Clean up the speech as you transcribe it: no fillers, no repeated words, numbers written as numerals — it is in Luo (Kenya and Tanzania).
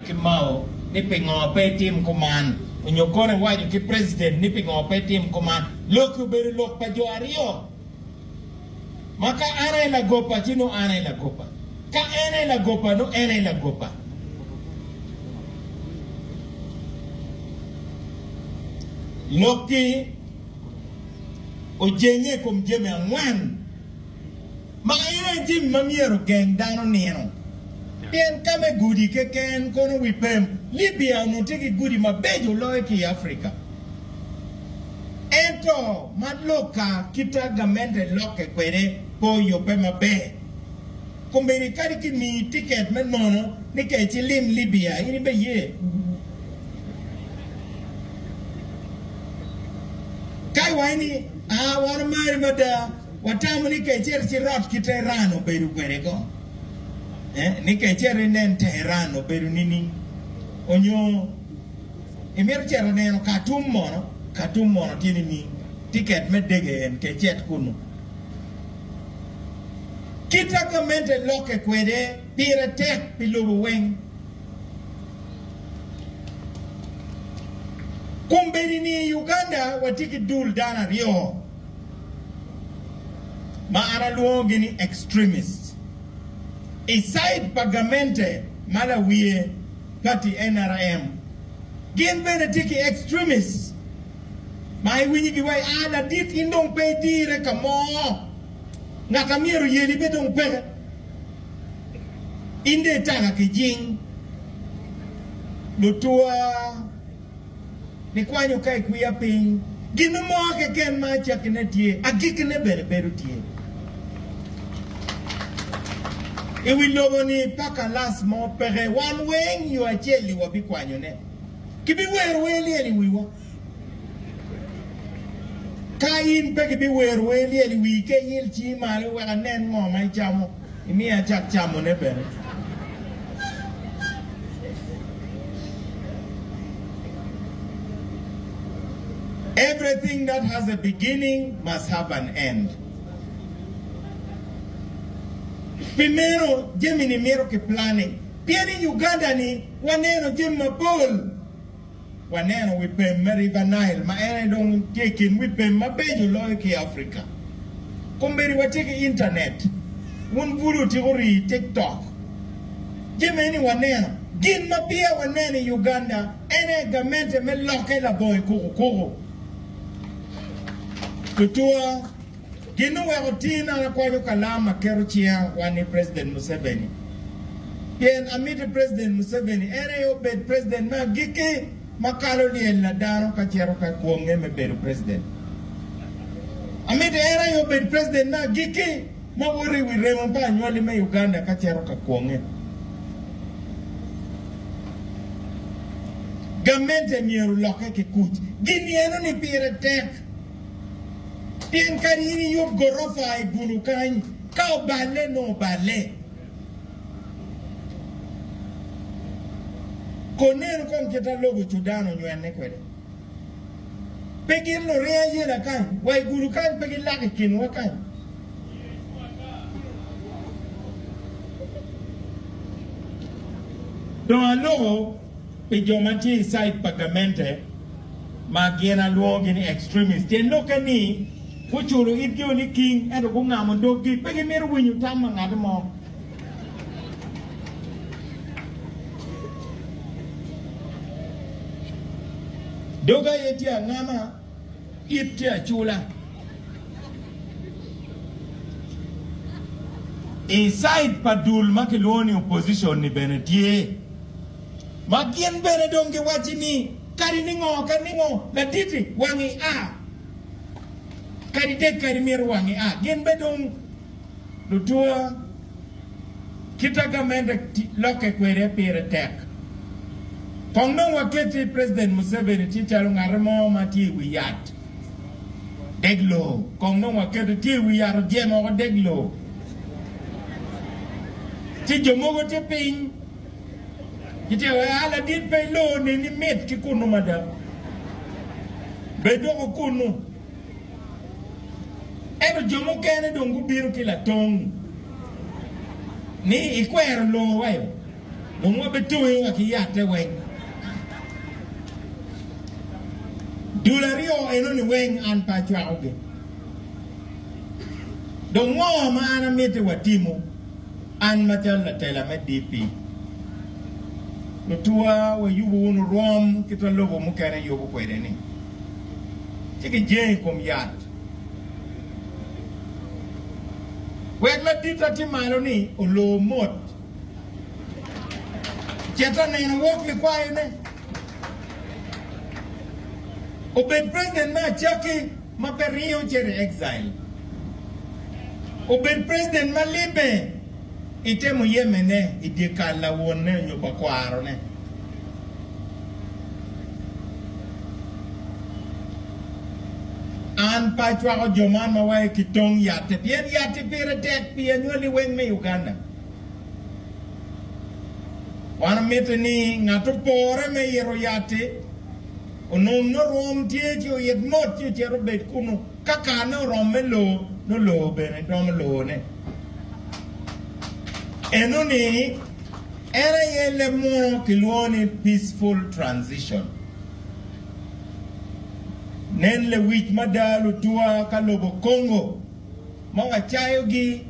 Kimao, nipping or pay team command. When you're going why you keep president, nipping or pay team command. Look, you better look by your Rio. Maka ana la gopa, chino ana la gopa. Ka ana la gopa, no ana la gopa. Loki, ojenye kum jeme angwan. Ma ina jim mamiero gang dano neno. Pien kame gudi ke ken kono wipem. Libya no teki gudi mabejo loe ki Afrika. Ento madloka kita gamente loke kwere po yope mabe. Kumberi kari ki mi ticket men nono ni ke chilim Libya ini be ye. Kai wani wana mari mada watamu ni ke cher chirot kita rano beru kwere ko. Ni ke cher nen Tehran beru nini. Onyo emir cher neno Khartoum mono tini ni ticket me dege en ke chet kunu. Kita kamente loke kwede pira tek pilubu weng. Kumberi ni Uganda watiki dul dana rio. Maara luongi ni extremists. Aside pagamente mala wie party NRM. Gin bene tiki extremists. Mai winyi giwai ala dit indong pe dire kamo. Nakamiru yeli bedong pe. Inde tanga kijing. Lutua. Ni kwanyo kai kuya ping. Gino mo ke ken ma chakine tie. Agikine bere beru tie. Iwi lobo ni paka last mo pere. One wing you are cheli wabi kwanyo ne. Kibi weru weli eli wiwa. Kain peke bi weru weli eli wike yil chi mali weka nen ngoma chamo. Imi a chak chamo ne bere. Everything that has a beginning must have an end. Primero, Gemini miro ke planning. Pieni Uganda ni waneno jemma pol. Waneno wipe River Nile. Ma ene don taking wipe mabejo loe ki Africa. Kumberi wateke internet. Wun vuru tiguri TikTok. Jemeni waneno. Gin mapia wanene Uganda. Ene gamente me loke la boy kuku. Kutua, gino warotina na kwa kalama keruchia wani President Museveni. Yen amite President Museveni, ere yo bed President na gike makalo liye ladano kachero ka kuonge me beru President. Amite ere yo bed President na gike mawuri wiremo pa nywali me Uganda kachero ka kuonge. Gamente mieru loke kikuchi. Gini eno ni pire tek. Tien karini yop gorofa ay Gulu kany. Kao bale no bale. Koneno kon kita logo chudano nyuene kwede. Pegin lo rea yela kany. Way Gulu kany pegin laki kinwa kany. Don alogo, pejomati side pagamente, magiena luogi ni extremist. Tien loka ni, Uchuru ityo ni king ero kunga mondogi pegi meru winyu tama ngade mo. Doga yetia ngama itia chula. Inside padul makiluoni opposition ni benetie. Makien bene donge wachini kari ningo la titi wangi Kari dek kari miru wangi gen bedong lutua kita gamende loke kwere pire tek. Kongno waketi President Museveni chichalo ngaremo mati wiyat. Deglo. Kongno waketi ti wiyat jemo deglo. Chijo mogo te ping. Kite ala dit pe lo ni met ki kunu madam. Bedoko kunu. Ebe jomo kene dongu biru kila tong. Ni ikwero lo wayo. Nungwa betui wakiyate weng. Dulario enoni weng an pachwa oge. Dongwa maana mete watimu an matal la tela me DP. Lutua wa yubu unu rom kitwa lobo mukane yobu kwedeni. Chiki jeng kom yat. Wek la tita timalo ni olo mot. Cheta na ina wok li kwa ine. Obed president na chaki maperio chere exile. Obed president ma libe ite mu yemene idikala wone nyoba kwaro ne. An pachwa ko joman mawae kitong yate. Pien yate pire tek pien nyoli weng me Uganda. Wana mete ni ngato pore me yero yate. Onom no rom tie yo yet mot yo chero bet kuno. Kaka no rom me lo no lo bene rom lo ne. Eno ni era yele mo kilwoni peaceful transition. Nen le wich madalu tua kalobo Congo. Mga chayo gi